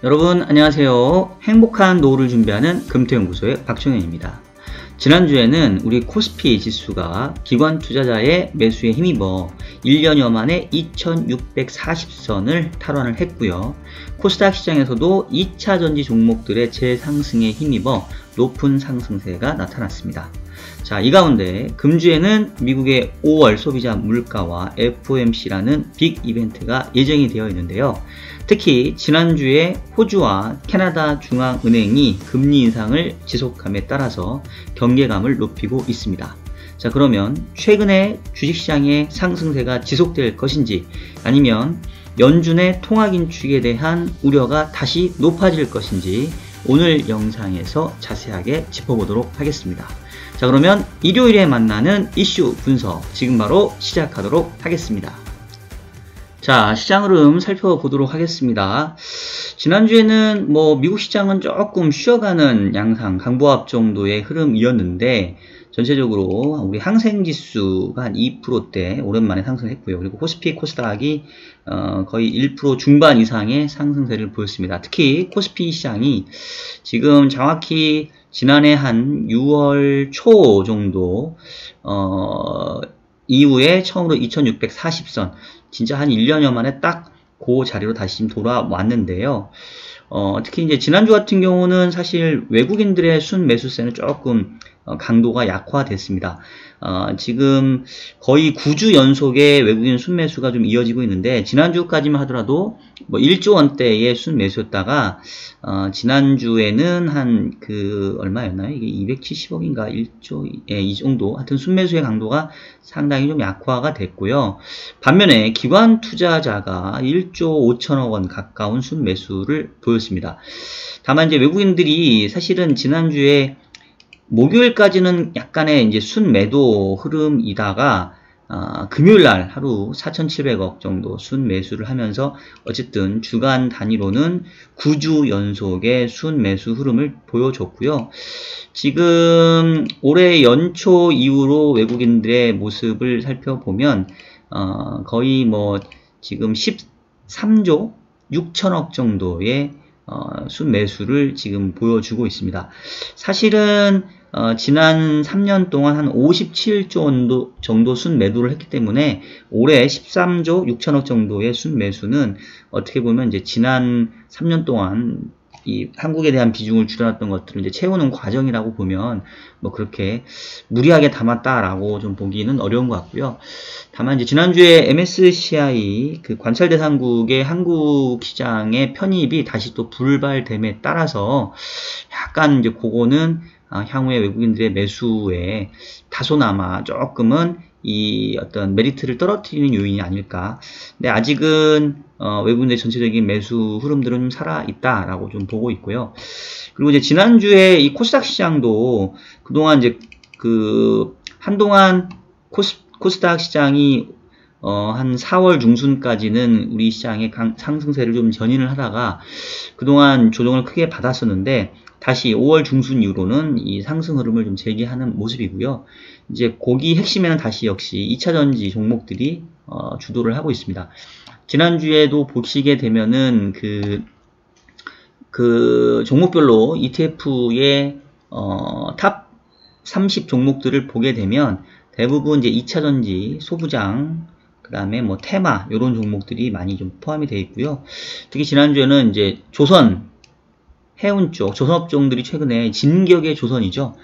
여러분 안녕하세요. 행복한 노후를 준비하는 금토연구소의 박종현입니다. 지난주에는 우리 코스피 지수가 기관 투자자의 매수에 힘입어 1년여 만에 2640선을 탈환을 했고요. 코스닥 시장에서도 2차 전지 종목들의 재상승에 힘입어 높은 상승세가 나타났습니다. 자, 이 가운데 금주에는 미국의 5월 소비자 물가와 FOMC라는 빅 이벤트가 예정이 되어 있는데요. 특히 지난주에 호주와 캐나다 중앙은행이 금리 인상을 지속함에 따라서 경계감을 높이고 있습니다. 자, 그러면 최근에 주식시장의 상승세가 지속될 것인지 아니면 연준의 통화긴축에 대한 우려가 다시 높아질 것인지 오늘 영상에서 자세하게 짚어보도록 하겠습니다. 자, 그러면 일요일에 만나는 이슈 분석 지금 바로 시작하도록 하겠습니다. 자, 시장 흐름 살펴보도록 하겠습니다. 지난주에는 미국 시장은 조금 쉬어가는 양상, 강보합 정도의 흐름이었는데 전체적으로 우리 항생지수가 한 2%대 오랜만에 상승했고요. 그리고 코스피, 코스닥이 거의 1% 중반 이상의 상승세를 보였습니다. 특히 코스피 시장이 지금 정확히 지난해 한 6월 초 정도 이후에 처음으로 2640선 진짜 한 1년여 만에 딱 그 자리로 다시 지금 돌아왔는데요. 특히 이제 지난주 같은 경우는 사실 외국인들의 순 매수세는 조금 강도가 약화됐습니다. 지금 거의 9주 연속의 외국인 순매수가 좀 이어지고 있는데 지난주까지만 하더라도 1조 원대의 순매수였다가 지난주에는 한 얼마였나요? 이게 270억인가 1조 이 정도 하여튼 순매수의 강도가 상당히 좀 약화가 됐고요. 반면에 기관 투자자가 1조 5천억 원 가까운 순매수를 보였습니다. 다만 이제 외국인들이 사실은 지난주에 목요일까지는 약간의 이제 순매도 흐름이다가 금요일날 하루 4,700억 정도 순매수를 하면서 어쨌든 주간 단위로는 9주 연속의 순매수 흐름을 보여줬고요. 지금 올해 연초 이후로 외국인들의 모습을 살펴보면 거의 지금 13조 6천억 정도의 순매수를 지금 보여주고 있습니다. 사실은 지난 3년 동안 한 57조 정도 순매도를 했기 때문에 올해 13조 6천억 정도의 순매수는 어떻게 보면 이제 지난 3년 동안 이 한국에 대한 비중을 줄여놨던 것들을 이제 채우는 과정이라고 보면 그렇게 무리하게 담았다라고 좀 보기는 어려운 것 같고요. 다만 이제 지난주에 MSCI 관찰 대상국의 한국 시장의 편입이 다시 또 불발됨에 따라서 약간 이제 그거는 향후에 외국인들의 매수에 다소나마 조금은 이 어떤 메리트를 떨어뜨리는 요인이 아닐까. 근데 아직은 외국인들의 전체적인 매수 흐름들은 좀 살아있다라고 좀 보고 있고요. 그리고 이제 지난주에 이 코스닥 시장도 그동안 이제 한동안 코스닥 시장이 한 4월 중순까지는 우리 시장의 상승세를 좀 견인을 하다가 그동안 조정을 크게 받았었는데 다시 5월 중순 이후로는 이 상승 흐름을 좀 재개하는 모습이고요. 이제 거기 핵심에는 다시 역시 2차 전지 종목들이 주도를 하고 있습니다. 지난주에도 보시게 되면은 종목별로 ETF의 탑 30 종목들을 보게 되면 대부분 이제 2차 전지, 소부장, 그 다음에 테마 이런 종목들이 많이 좀 포함이 되어 있고요. 특히 지난주에는 이제 조선 해운 쪽, 조선업종들이 최근에 진격의 조선이죠.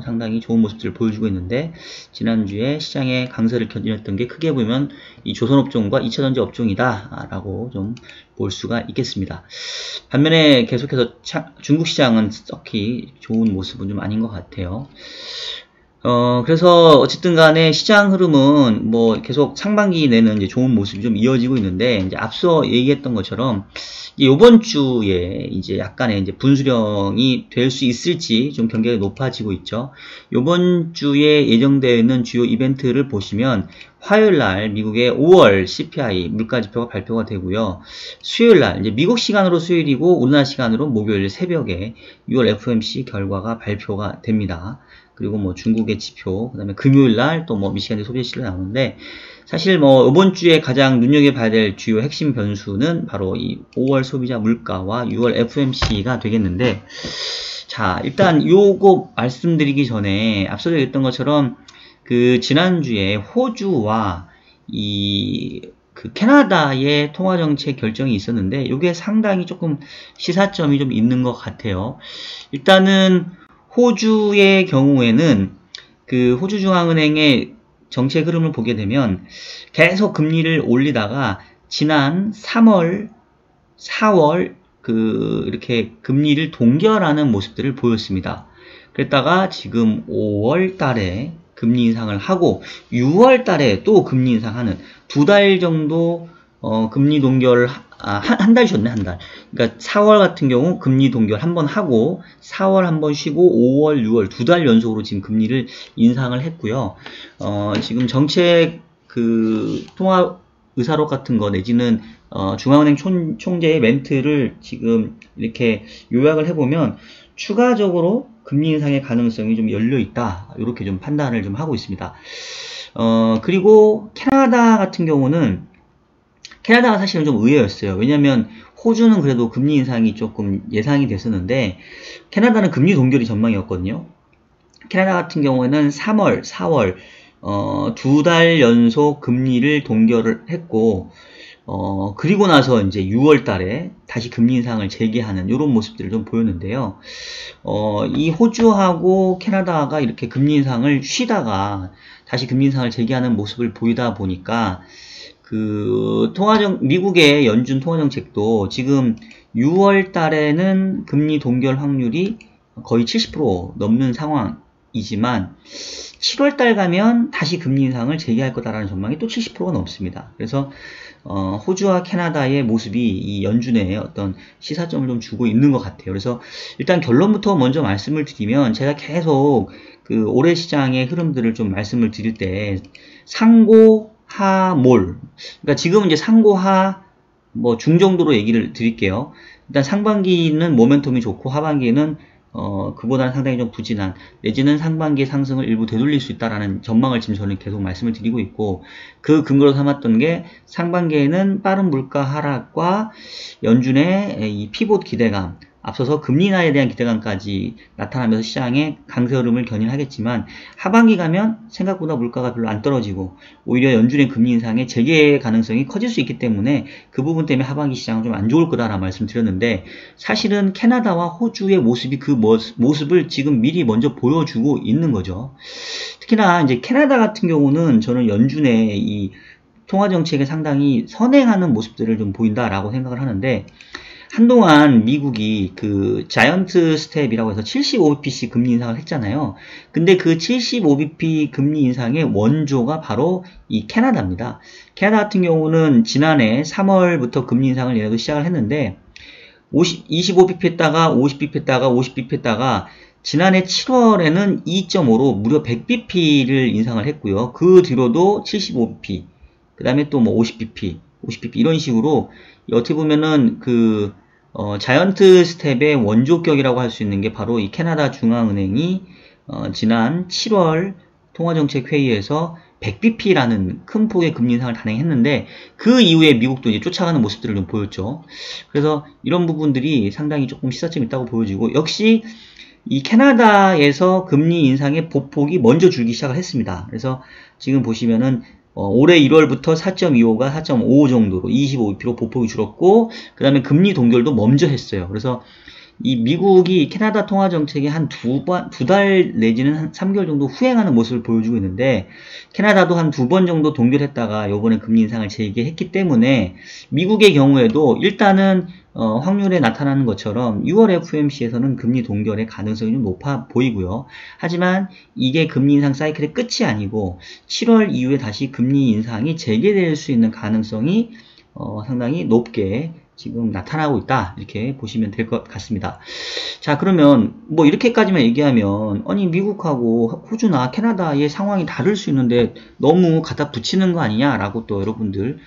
상당히 좋은 모습들을 보여주고 있는데 지난주에 시장의 강세를 견인했던 게 크게 보면 이 조선업종과 2차전지 업종이다 라고 좀 볼 수가 있겠습니다. 반면에 계속해서 중국 시장은 딱히 좋은 모습은 좀 아닌 것 같아요. 그래서 어쨌든 간에 시장 흐름은 계속 상반기 내는 이제 좋은 모습이 좀 이어지고 있는데 이제 앞서 얘기했던 것처럼 이번 주에 이제 약간의 이제 분수령이 될 수 있을지 좀 경계가 높아지고 있죠. 이번 주에 예정되어 있는 주요 이벤트를 보시면 화요일 날 미국의 5월 CPI 물가지표가 발표가 되고요. 수요일 날 이제 미국 시간으로 수요일이고 우리나라 시간으로 목요일 새벽에 6월 FOMC 결과가 발표가 됩니다. 그리고 중국의 지표, 그 다음에 금요일 날 또 미시간의 소비자 실로 나오는데 사실 뭐 이번 주에 가장 눈여겨봐야 될 주요 핵심 변수는 바로 이 5월 소비자 물가와 6월 FOMC가 되겠는데, 자, 일단 요거 말씀드리기 전에 앞서도 얘기했던 것처럼 그 지난주에 호주와 그 캐나다의 통화정책 결정이 있었는데, 이게 상당히 조금 시사점이 좀 있는 것 같아요. 일단은 호주의 경우에는 그 호주중앙은행의 정책 흐름을 보게 되면 계속 금리를 올리다가 지난 3월, 4월 이렇게 금리를 동결하는 모습들을 보였습니다. 그랬다가 지금 5월 달에 금리 인상을 하고 6월 달에 또 금리 인상하는 2달 정도 금리 동결을 한 달 쉬었네, 한 달. 그러니까 4월 같은 경우 금리 동결 한번 하고 4월 한번 쉬고 5월, 6월 2달 연속으로 지금 금리를 인상을 했고요. 지금 정책 통화 의사록 같은 거 내지는 중앙은행 총재의 멘트를 지금 이렇게 요약을 해보면 추가적으로 금리 인상의 가능성이 좀 열려 있다, 이렇게 좀 판단을 좀 하고 있습니다. 그리고 캐나다 같은 경우는 캐나다가 사실은 좀 의외였어요. 왜냐면 호주는 그래도 금리 인상이 조금 예상이 됐었는데 캐나다는 금리 동결이 전망이었거든요. 캐나다 같은 경우에는 3월, 4월 2달 연속 금리를 동결을 했고 그리고 나서 이제 6월 달에 다시 금리 인상을 재개하는 이런 모습들을 좀 보였는데요. 이 호주하고 캐나다가 이렇게 금리 인상을 쉬다가 다시 금리 인상을 재개하는 모습을 보이다 보니까 미국의 연준 통화정책도 지금 6월 달에는 금리 동결 확률이 거의 70% 넘는 상황이지만 7월 달 가면 다시 금리 인상을 재개할 거다라는 전망이 또 70%가 넘습니다. 그래서 호주와 캐나다의 모습이 이 연준에 어떤 시사점을 좀 주고 있는 것 같아요. 그래서 일단 결론부터 먼저 말씀을 드리면, 제가 계속 올해 시장의 흐름들을 좀 말씀을 드릴 때 상고, 하, 몰. 그러니까 지금은 이제 상고, 하, 뭐 중 정도로 얘기를 드릴게요. 일단 상반기는 모멘텀이 좋고 하반기는 그보다는 상당히 좀 부진한, 내지는 상반기의 상승을 일부 되돌릴 수 있다라는 전망을 지금 저는 계속 말씀을 드리고 있고, 그 근거로 삼았던 게 상반기에는 빠른 물가 하락과 연준의 이 피봇 기대감, 앞서서 금리 인하에 대한 기대감까지 나타나면서 시장의 강세 흐름을 견인하겠지만, 하반기 가면 생각보다 물가가 별로 안 떨어지고 오히려 연준의 금리 인상의 재개 가능성이 커질 수 있기 때문에 그 부분 때문에 하반기 시장은 좀 안 좋을 거다라는 말씀드렸는데, 사실은 캐나다와 호주의 모습이 그 모습을 지금 미리 먼저 보여주고 있는 거죠. 특히나 이제 캐나다 같은 경우는 저는 연준의 이 통화정책에 상당히 선행하는 모습들을 좀 보인다라고 생각을 하는데, 한동안 미국이 자이언트 스텝이라고 해서 75bp씩 금리 인상을 했잖아요. 근데 그 75bp 금리 인상의 원조가 바로 이 캐나다입니다. 캐나다 같은 경우는 지난해 3월부터 금리 인상을 얘네도 시작을 했는데 25bp 했다가 50bp 했다가 50bp 했다가 지난해 7월에는 2.5로 무려 100bp를 인상을 했고요. 그 뒤로도 75bp, 그 다음에 또 뭐 50bp 이런 식으로 어떻게 보면은 자이언트 스텝의 원조격이라고 할 수 있는 게 바로 이 캐나다 중앙은행이 지난 7월 통화정책 회의에서 100bp라는 큰 폭의 금리 인상을 단행했는데, 그 이후에 미국도 이제 쫓아가는 모습들을 좀 보였죠. 그래서 이런 부분들이 상당히 조금 시사점이 있다고 보여지고, 역시 이 캐나다에서 금리 인상의 보폭이 먼저 줄기 시작을 했습니다. 그래서 지금 보시면은 올해 1월부터 4.25가 4.55 정도로 25bp로 보폭이 줄었고, 그 다음에 금리 동결도 먼저 했어요. 그래서 이 미국이 캐나다 통화정책에 한 두 달 내지는 한 3개월 정도 후행하는 모습을 보여주고 있는데, 캐나다도 한 2번 정도 동결했다가 요번에 금리 인상을 재개했기 때문에 미국의 경우에도 일단은 확률에 나타나는 것처럼 6월 FOMC에서는 금리 동결의 가능성이 좀 높아 보이고요. 하지만 이게 금리 인상 사이클의 끝이 아니고 7월 이후에 다시 금리 인상이 재개될 수 있는 가능성이 상당히 높게 지금 나타나고 있다, 이렇게 보시면 될 것 같습니다. 자, 그러면 뭐 이렇게까지만 얘기하면 아니 미국하고 호주나 캐나다의 상황이 다를 수 있는데 너무 갖다 붙이는 거 아니냐라고 또 여러분들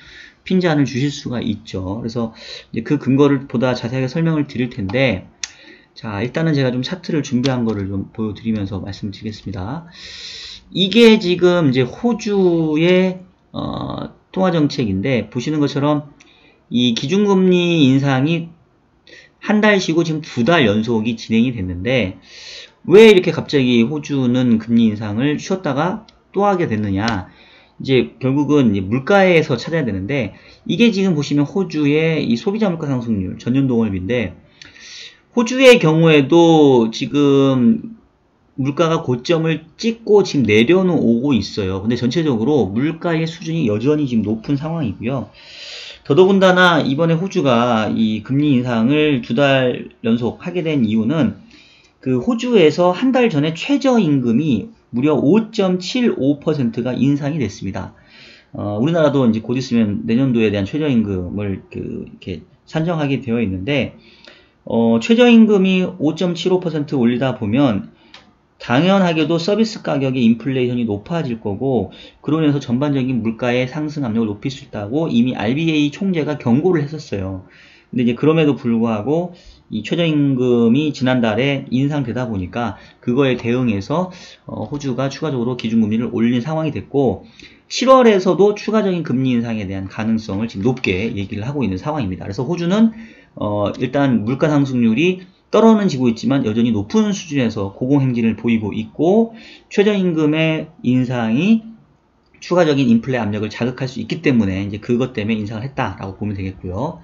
핀잔을 주실 수가 있죠. 그래서 이제 그 근거를 보다 자세하게 설명을 드릴 텐데, 자, 일단은 제가 좀 차트를 준비한 거를 좀 보여드리면서 말씀드리겠습니다. 이게 지금 이제 호주의 통화정책인데 보시는 것처럼 이 기준금리 인상이 한 달 쉬고 지금 2달 연속이 진행이 됐는데 왜 이렇게 갑자기 호주는 금리 인상을 쉬었다가 또 하게 됐느냐. 이제 결국은 물가에서 찾아야 되는데 이게 지금 보시면 호주의 이 소비자 물가 상승률 전년 동월비인데 호주의 경우에도 지금 물가가 고점을 찍고 지금 내려는 오고 있어요. 근데 전체적으로 물가의 수준이 여전히 지금 높은 상황이고요. 더더군다나 이번에 호주가 이 금리 인상을 2달 연속 하게 된 이유는 그 호주에서 한 달 전에 최저임금이 무려 5.75%가 인상이 됐습니다. 우리나라도 이제 곧 있으면 내년도에 대한 최저임금을 이렇게 산정하게 되어 있는데, 최저임금이 5.75% 올리다 보면 당연하게도 서비스 가격의 인플레이션이 높아질 거고 그로 인해서 전반적인 물가의 상승 압력을 높일 수 있다고 이미 RBA 총재가 경고를 했었어요. 근데 이제 그럼에도 불구하고 이 최저임금이 지난달에 인상되다 보니까 그거에 대응해서 호주가 추가적으로 기준금리를 올린 상황이 됐고 7월에서도 추가적인 금리 인상에 대한 가능성을 지금 높게 얘기를 하고 있는 상황입니다. 그래서 호주는 일단 물가 상승률이 떨어는 지고 있지만 여전히 높은 수준에서 고공행진을 보이고 있고 최저임금의 인상이 추가적인 인플레 압력을 자극할 수 있기 때문에 이제 그것 때문에 인상을 했다라고 보면 되겠고요.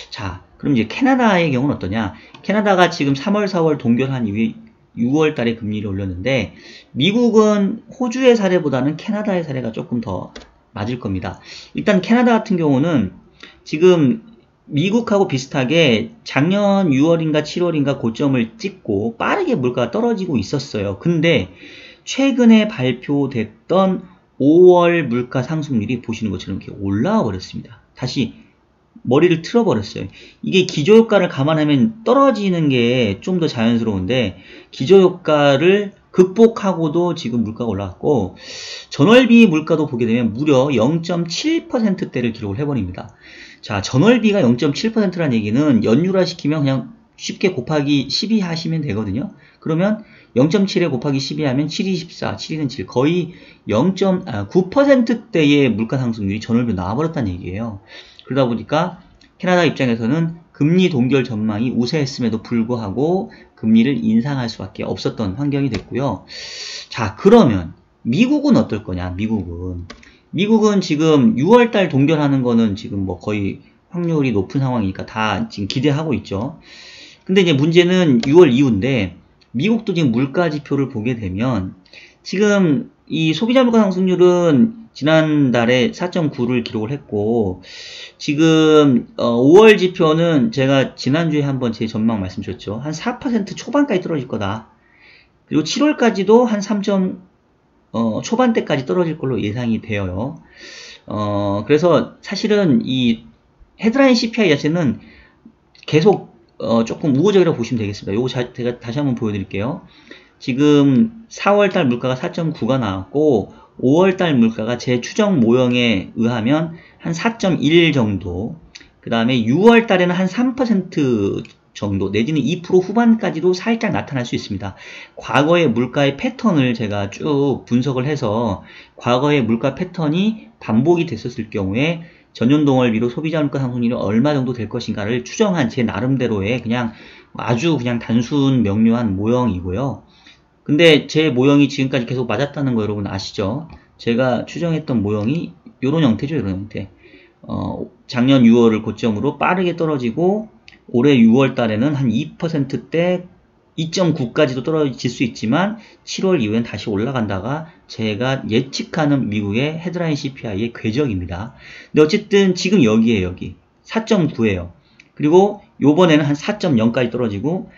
자, 그럼 이제 캐나다의 경우는 어떠냐? 캐나다가 지금 3월, 4월 동결한 이후에 6월 달에 금리를 올렸는데 미국은 호주의 사례보다는 캐나다의 사례가 조금 더 맞을 겁니다. 일단 캐나다 같은 경우는 지금 미국하고 비슷하게 작년 6월인가 7월인가 고점을 찍고 빠르게 물가가 떨어지고 있었어요. 근데 최근에 발표됐던 5월 물가 상승률이 보시는 것처럼 이렇게 올라와 버렸습니다. 다시 머리를 틀어버렸어요. 이게 기저효과를 감안하면 떨어지는 게 좀 더 자연스러운데 기저효과를 극복하고도 지금 물가가 올라갔고 전월비 물가도 보게 되면 무려 0.7%대를 기록을 해버립니다. 자, 전월비가 0.7%라는 얘기는 연율화 시키면 그냥 쉽게 곱하기 12 하시면 되거든요. 그러면 0.7에 곱하기 12 하면 7이 14, 7이는 7, 거의 0.9%대의 물가 상승률이 전월비로 나와버렸다는 얘기예요. 그러다 보니까 캐나다 입장에서는 금리 동결 전망이 우세했음에도 불구하고 금리를 인상할 수밖에 없었던 환경이 됐고요. 자, 그러면 미국은 어떨 거냐? 미국은 지금 6월달 동결하는 거는 지금 뭐 거의 확률이 높은 상황이니까 다 지금 기대하고 있죠. 근데 이제 문제는 6월 이후인데 미국도 지금 물가 지표를 보게 되면 지금 이 소비자 물가 상승률은 지난달에 4.9를 기록을 했고 지금 5월 지표는 제가 지난주에 한번 제 전망 말씀드렸죠. 한 4% 초반까지 떨어질 거다. 그리고 7월까지도 한 3. 초반대까지 떨어질 걸로 예상이 되어요. 그래서 사실은 이 헤드라인 CPI 자체는 계속 조금 우호적이라고 보시면 되겠습니다. 요거 제가 다시 한번 보여드릴게요. 지금 4월달 물가가 4.9가 나왔고 5월달 물가가 제 추정 모형에 의하면 한 4.1 정도, 그 다음에 6월달에는 한 3% 정도 내지는 2% 후반까지도 살짝 나타날 수 있습니다. 과거의 물가의 패턴을 제가 쭉 분석을 해서 과거의 물가 패턴이 반복이 됐었을 경우에 전년 동월비로 소비자 물가 상승률이 얼마 정도 될 것인가를 추정한 제 나름대로의 그냥 아주 그냥 단순 명료한 모형이고요. 근데 제 모형이 지금까지 계속 맞았다는 거 여러분 아시죠? 제가 추정했던 모형이 이런 형태죠, 이런 형태. 작년 6월을 고점으로 빠르게 떨어지고 올해 6월 달에는 한 2%대 2.9까지도 떨어질 수 있지만 7월 이후엔 다시 올라간다가 제가 예측하는 미국의 헤드라인 CPI의 궤적입니다. 근데 어쨌든 지금 여기에요, 여기 4.9예요. 그리고 요번에는 한 4.0까지 떨어지고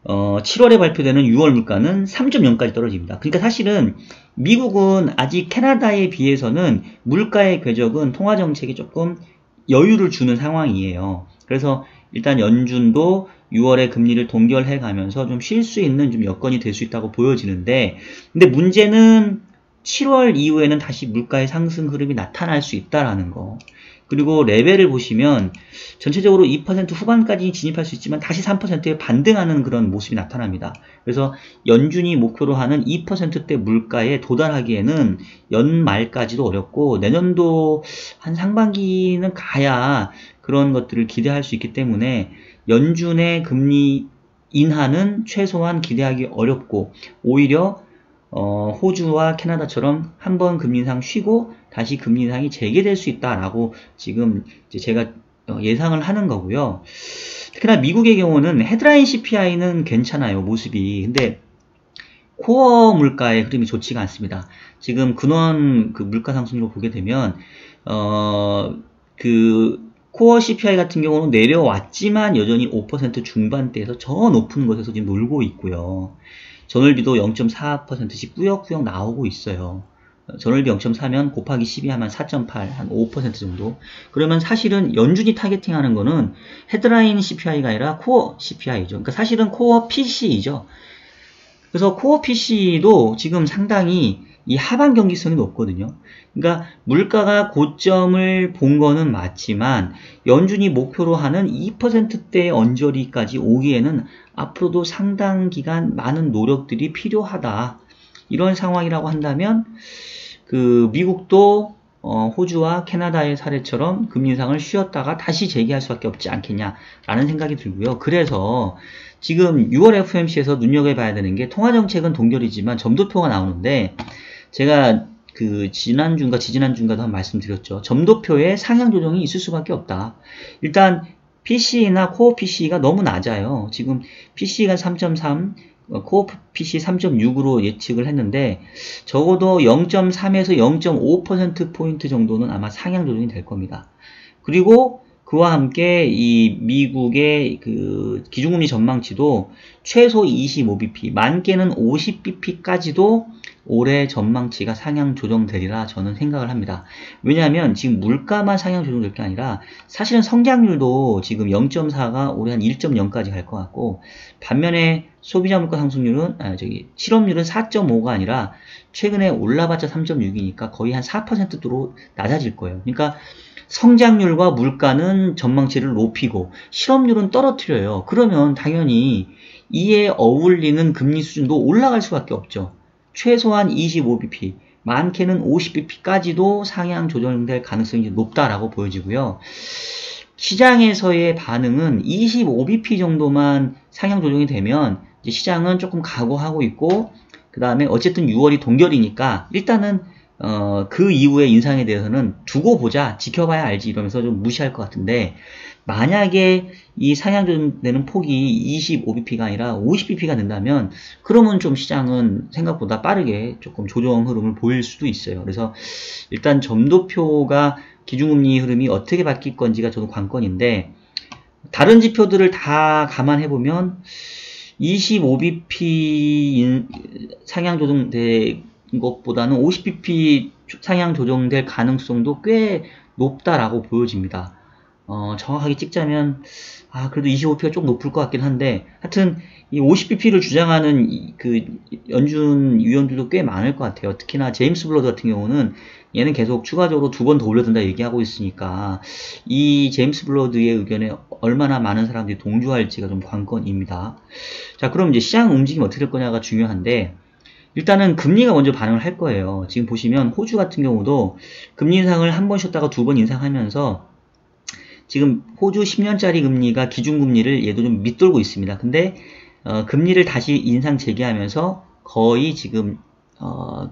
7월에 발표되는 6월 물가는 3.0까지 떨어집니다. 그러니까 사실은 미국은 아직 캐나다에 비해서는 물가의 궤적은 통화정책에 조금 여유를 주는 상황이에요. 그래서 일단 연준도 6월에 금리를 동결해 가면서 좀 쉴 수 있는 좀 여건이 될 수 있다고 보여지는데, 근데 문제는 7월 이후에는 다시 물가의 상승 흐름이 나타날 수 있다라는 거. 그리고 레벨을 보시면 전체적으로 2% 후반까지 진입할 수 있지만 다시 3%에 반등하는 그런 모습이 나타납니다. 그래서 연준이 목표로 하는 2%대 물가에 도달하기에는 연말까지도 어렵고 내년도 한 상반기는 가야 그런 것들을 기대할 수 있기 때문에 연준의 금리 인하는 최소한 기대하기 어렵고 오히려 호주와 캐나다처럼 한번 금리 인상 쉬고 다시 금리 인상이 재개될 수 있다라고 지금 이제 제가 예상을 하는 거고요. 특히나 미국의 경우는 헤드라인 CPI는 괜찮아요, 모습이. 근데 코어 물가의 흐름이 좋지가 않습니다. 지금 근원 그 물가 상승률로 보게 되면 그 코어 CPI 같은 경우는 내려왔지만 여전히 5% 중반대에서 저 높은 곳에서 지금 놀고 있고요. 전월비도 0.4%씩 꾸역꾸역 나오고 있어요. 전월비 0.4면 곱하기 12 하면 4.8, 한 5% 정도. 그러면 사실은 연준이 타겟팅하는 거는 헤드라인 CPI가 아니라 코어 CPI죠. 그러니까 사실은 코어 PC이죠. 그래서 코어 PC도 지금 상당히 이 하반 경직성이 높거든요. 그러니까 물가가 고점을 본 거는 맞지만 연준이 목표로 하는 2%대 언저리까지 오기에는 앞으로도 상당 기간 많은 노력들이 필요하다. 이런 상황이라고 한다면 그 미국도 호주와 캐나다의 사례처럼 금리 인상을 쉬었다가 다시 재개할 수밖에 없지 않겠냐라는 생각이 들고요. 그래서 지금 6월 FOMC에서 눈여겨봐야 되는 게 통화정책은 동결이지만 점도표가 나오는데 제가 그 지난주인가 지지난주인가도 한 말씀드렸죠. 점도표에 상향 조정이 있을 수밖에 없다. 일단 PCE나 코어 PCE가 너무 낮아요. 지금 PCE가 3.3, 코어 PC 3.6으로 예측을 했는데 적어도 0.3에서 0.5%포인트 정도는 아마 상향 조정이 될 겁니다. 그리고 그와 함께 이 미국의 그 기준금리 전망치도 최소 25bp, 많게는 50bp까지도 올해 전망치가 상향 조정되리라 저는 생각을 합니다. 왜냐하면 지금 물가만 상향 조정될 게 아니라 사실은 성장률도 지금 0.4가 올해 한 1.0까지 갈 것 같고 반면에 소비자 물가 상승률은 실업률은 4.5가 아니라 최근에 올라봤자 3.6이니까 거의 한 4%로 낮아질 거예요. 그러니까 성장률과 물가는 전망치를 높이고 실업률은 떨어뜨려요. 그러면 당연히 이에 어울리는 금리 수준도 올라갈 수밖에 없죠. 최소한 25bp, 많게는 50bp까지도 상향 조정될 가능성이 높다라고 보여지고요. 시장에서의 반응은 25bp 정도만 상향 조정이 되면 이제 시장은 조금 각오하고 있고 그 다음에 어쨌든 6월이 동결이니까 일단은 그 이후의 인상에 대해서는 두고 보자, 지켜봐야 알지 이러면서 좀 무시할 것 같은데 만약에 이 상향 조정되는 폭이 25bp가 아니라 50bp가 된다면 그러면 좀 시장은 생각보다 빠르게 조금 조정 흐름을 보일 수도 있어요. 그래서 일단 점도표가 기준금리 흐름이 어떻게 바뀔 건지가 저도 관건인데 다른 지표들을 다 감안해보면 25bp 상향 조정된 것보다는 50bp 상향 조정될 가능성도 꽤 높다라고 보여집니다. 정확하게 찍자면 그래도 25bp가 좀 높을 것 같긴 한데 하여튼 이 50bp를 주장하는 그 연준 위원들도 꽤 많을 것 같아요. 특히나 제임스 블러드 같은 경우는 얘는 계속 추가적으로 2번 더 올려준다 얘기하고 있으니까 이 제임스 블러드의 의견에 얼마나 많은 사람들이 동조할지가 좀 관건입니다. 자, 그럼 이제 시장 움직임이 어떻게 될 거냐가 중요한데 일단은 금리가 먼저 반응을 할 거예요. 지금 보시면 호주 같은 경우도 금리 인상을 한 번 쉬었다가 2번 인상하면서 지금 호주 10년짜리 금리가 기준금리를 얘도 좀 밑돌고 있습니다. 근데 금리를 다시 인상 재개하면서 거의 지금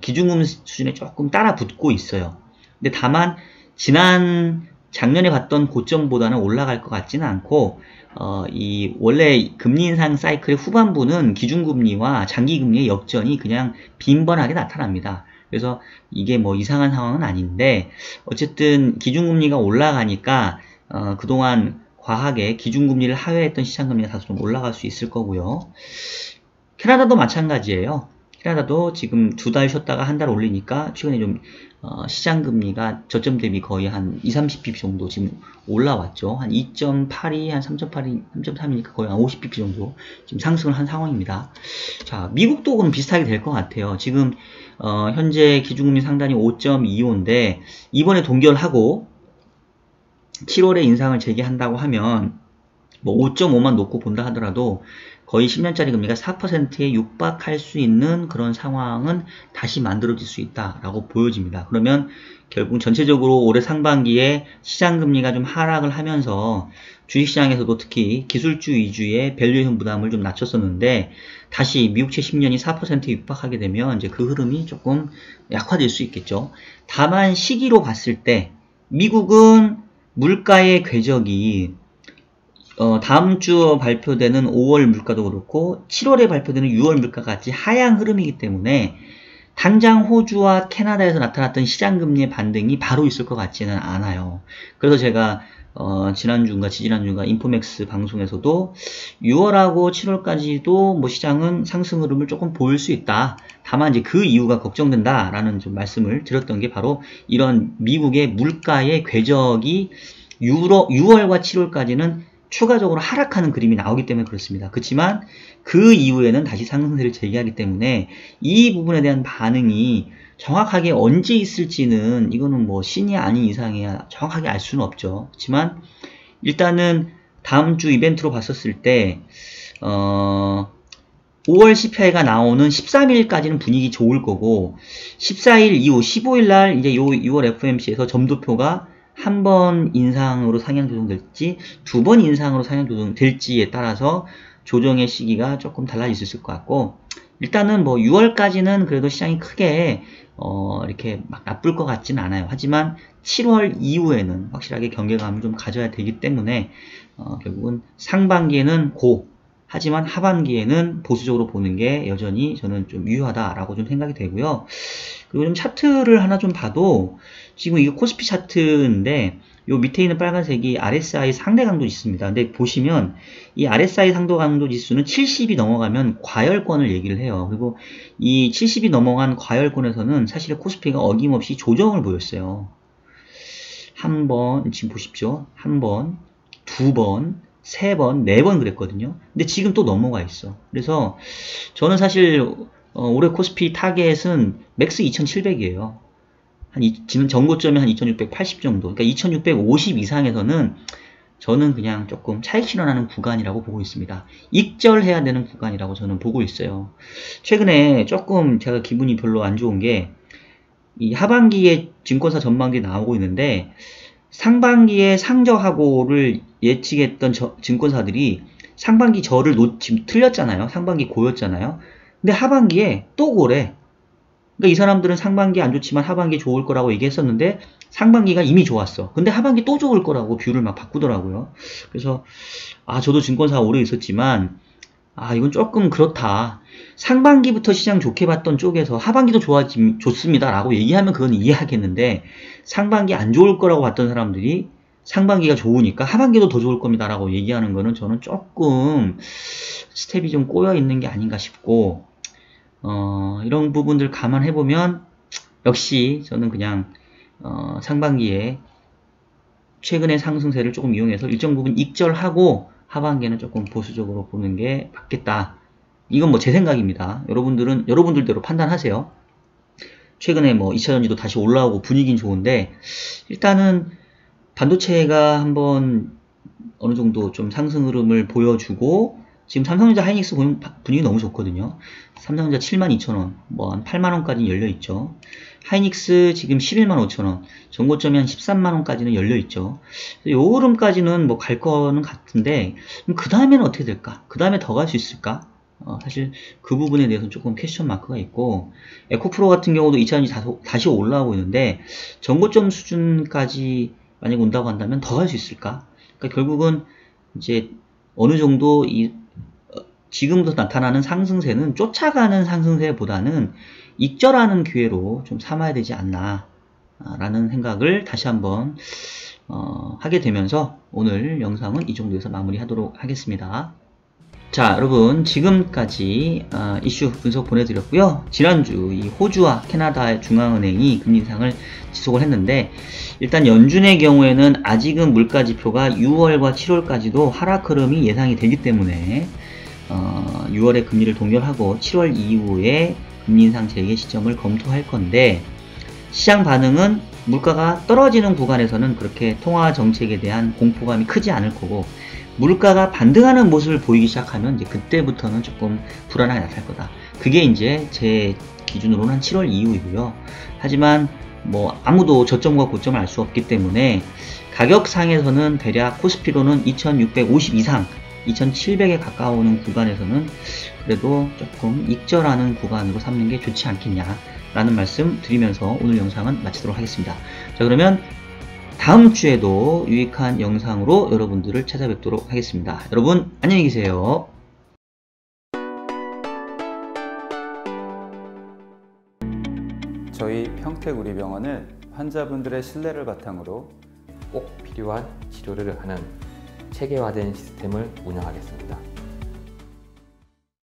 기준금리 수준에 조금 따라 붙고 있어요. 근데 다만 작년에 봤던 고점보다는 올라갈 것 같지는 않고 이 원래 금리 인상 사이클의 후반부는 기준금리와 장기금리의 역전이 그냥 빈번하게 나타납니다. 그래서 이게 뭐 이상한 상황은 아닌데 어쨌든 기준금리가 올라가니까 그동안 과하게 기준금리를 하회했던 시장금리가 다소 좀 올라갈 수 있을 거고요. 캐나다도 마찬가지예요. 캐나다도 지금 2달 쉬었다가 한 달 올리니까 최근에 좀 시장금리가 저점 대비 거의 한 20-30bp 정도 지금 올라왔죠. 한 2.82, 한 3.82, 3.3이니까 거의 한 50bp 정도 지금 상승을 한 상황입니다. 자, 미국도 그럼 비슷하게 될 것 같아요. 지금 현재 기준금리 상단이 5.25인데 이번에 동결하고 7월에 인상을 재개한다고 하면 뭐 5.5만 놓고 본다 하더라도 거의 10년짜리 금리가 4%에 육박할 수 있는 그런 상황은 다시 만들어질 수 있다라고 보여집니다. 그러면 결국 전체적으로 올해 상반기에 시장금리가 좀 하락을 하면서 주식시장에서도 특히 기술주 위주의 밸류에이션 부담을 좀 낮췄었는데 다시 미국채 10년이 4%에 육박하게 되면 이제 그 흐름이 조금 약화될 수 있겠죠. 다만 시기로 봤을 때 미국은 물가의 궤적이 다음 주 발표되는 5월 물가도 그렇고 7월에 발표되는 6월 물가 같이 하향 흐름이기 때문에 당장 호주와 캐나다에서 나타났던 시장금리의 반등이 바로 있을 것 같지는 않아요. 그래서 제가 지난주인가 지지난주인가 인포맥스 방송에서도 6월하고 7월까지도 뭐 시장은 상승 흐름을 조금 보일 수 있다. 다만 이제 그 이유가 걱정된다라는 좀 말씀을 드렸던 게 바로 이런 미국의 물가의 궤적이 6월과 7월까지는 추가적으로 하락하는 그림이 나오기 때문에 그렇습니다. 그렇지만 그 이후에는 다시 상승세를 재개하기 때문에 이 부분에 대한 반응이 정확하게 언제 있을지는 이거는 뭐 신이 아닌 이상이야 정확하게 알 수는 없죠. 그렇지만 일단은 다음 주 이벤트로 봤었을 때 5월 CPI가 나오는 13일까지는 분위기 좋을 거고 14일 이후 15일 날 이제 요 6월 FOMC에서 점도표가 한 번 인상으로 상향 조정될지 2번 인상으로 상향 조정될지에 따라서 조정의 시기가 조금 달라질 수 있을 것 같고 일단은 뭐 6월까지는 그래도 시장이 크게 이렇게 막 나쁠 것 같지는 않아요. 하지만 7월 이후에는 확실하게 경계감을 좀 가져야 되기 때문에 결국은 상반기에는 하지만 하반기에는 보수적으로 보는 게 여전히 저는 좀 유효하다라고 좀 생각이 되고요. 그리고 좀 차트를 하나 좀 봐도 지금 이거 코스피 차트인데 요 밑에 있는 빨간색이 RSI 상대 강도 지수입니다. 근데 보시면 이 RSI 상대 강도 지수는 70이 넘어가면 과열권을 얘기를 해요. 그리고 이 70이 넘어간 과열권에서는 사실 코스피가 어김없이 조정을 보였어요. 한 번, 지금 보십시오. 한 번, 두 번, 세 번, 네 번 그랬거든요. 근데 지금 또 넘어가 있어. 그래서 저는 사실 올해 코스피 타겟은 맥스 2700이에요. 지금 전고점이 한 2680 정도. 그러니까 2650 이상에서는 저는 그냥 조금 차익 실현하는 구간이라고 보고 있습니다. 익절해야 되는 구간이라고 저는 보고 있어요. 최근에 조금 제가 기분이 별로 안 좋은 게 이 하반기에 증권사 전망기 나오고 있는데 상반기에 상저하고를 예측했던 증권사들이 상반기 저를 지금 틀렸잖아요. 상반기 고였잖아요. 근데 하반기에 또 고래. 그러니까 이 사람들은 상반기 안 좋지만 하반기 좋을 거라고 얘기했었는데 상반기가 이미 좋았어. 근데 하반기 또 좋을 거라고 뷰를 막 바꾸더라고요. 그래서 저도 증권사 오래 있었지만 이건 조금 그렇다. 상반기부터 시장 좋게 봤던 쪽에서 하반기도 좋습니다 라고 얘기하면 그건 이해하겠는데 상반기 안 좋을 거라고 봤던 사람들이 상반기가 좋으니까 하반기도 더 좋을 겁니다 라고 얘기하는 거는 저는 조금 스텝이 좀 꼬여 있는 게 아닌가 싶고 이런 부분들 감안해보면 역시 저는 그냥 상반기에 최근의 상승세를 조금 이용해서 일정 부분 익절하고 하반기에는 조금 보수적으로 보는 게 맞겠다. 이건 뭐 제 생각입니다. 여러분들대로 판단하세요. 최근에 뭐 2차전지도 다시 올라오고 분위기는 좋은데 일단은 반도체가 한번 어느 정도 좀 상승 흐름을 보여주고 지금 삼성전자 하이닉스 분위기 너무 좋거든요. 삼성전자 72,000원, 뭐 한 8만원까지 열려있죠. 하이닉스 지금 115,000원, 전고점이 한 13만원까지는 열려있죠. 요 흐름까지는 뭐 갈 거는 같은데, 그 다음에는 어떻게 될까? 그 다음에 더 갈 수 있을까? 사실 그 부분에 대해서는 조금 퀘스천 마크가 있고, 에코프로 같은 경우도 2차전지 다시 올라오고 있는데, 전고점 수준까지 만약 온다고 한다면 더 갈 수 있을까? 그러니까 결국은 이제 어느 정도 지금부터 나타나는 상승세는 쫓아가는 상승세보다는 익절하는 기회로 좀 삼아야 되지 않나 라는 생각을 다시 한번 하게 되면서 오늘 영상은 이 정도에서 마무리하도록 하겠습니다. 자, 여러분 지금까지 이슈 분석 보내드렸고요. 지난주 이 호주와 캐나다의 중앙은행이 금리 인상을 지속을 했는데, 일단 연준의 경우에는 아직은 물가 지표가 6월과 7월까지도 하락 흐름이 예상이 되기 때문에 6월에 금리를 동결하고 7월 이후에 금리 인상 재개 시점을 검토할 건데, 시장 반응은 물가가 떨어지는 구간에서는 그렇게 통화 정책에 대한 공포감이 크지 않을 거고, 물가가 반등하는 모습을 보이기 시작하면 이제 그때부터는 조금 불안하게 나타날 거다. 그게 이제 제 기준으로는 한 7월 이후이고요. 하지만 뭐 아무도 저점과 고점을 알 수 없기 때문에 가격상에서는 대략 코스피로는 2650 이상 2700에 가까우는 구간에서는 그래도 조금 익절하는 구간으로 삼는 게 좋지 않겠냐 라는 말씀 드리면서 오늘 영상은 마치도록 하겠습니다. 자, 그러면 다음 주에도 유익한 영상으로 여러분들을 찾아뵙도록 하겠습니다. 여러분 안녕히 계세요. 저희 평택우리병원은 환자분들의 신뢰를 바탕으로 꼭 필요한 치료를 하는 체계화된 시스템을 운영하겠습니다.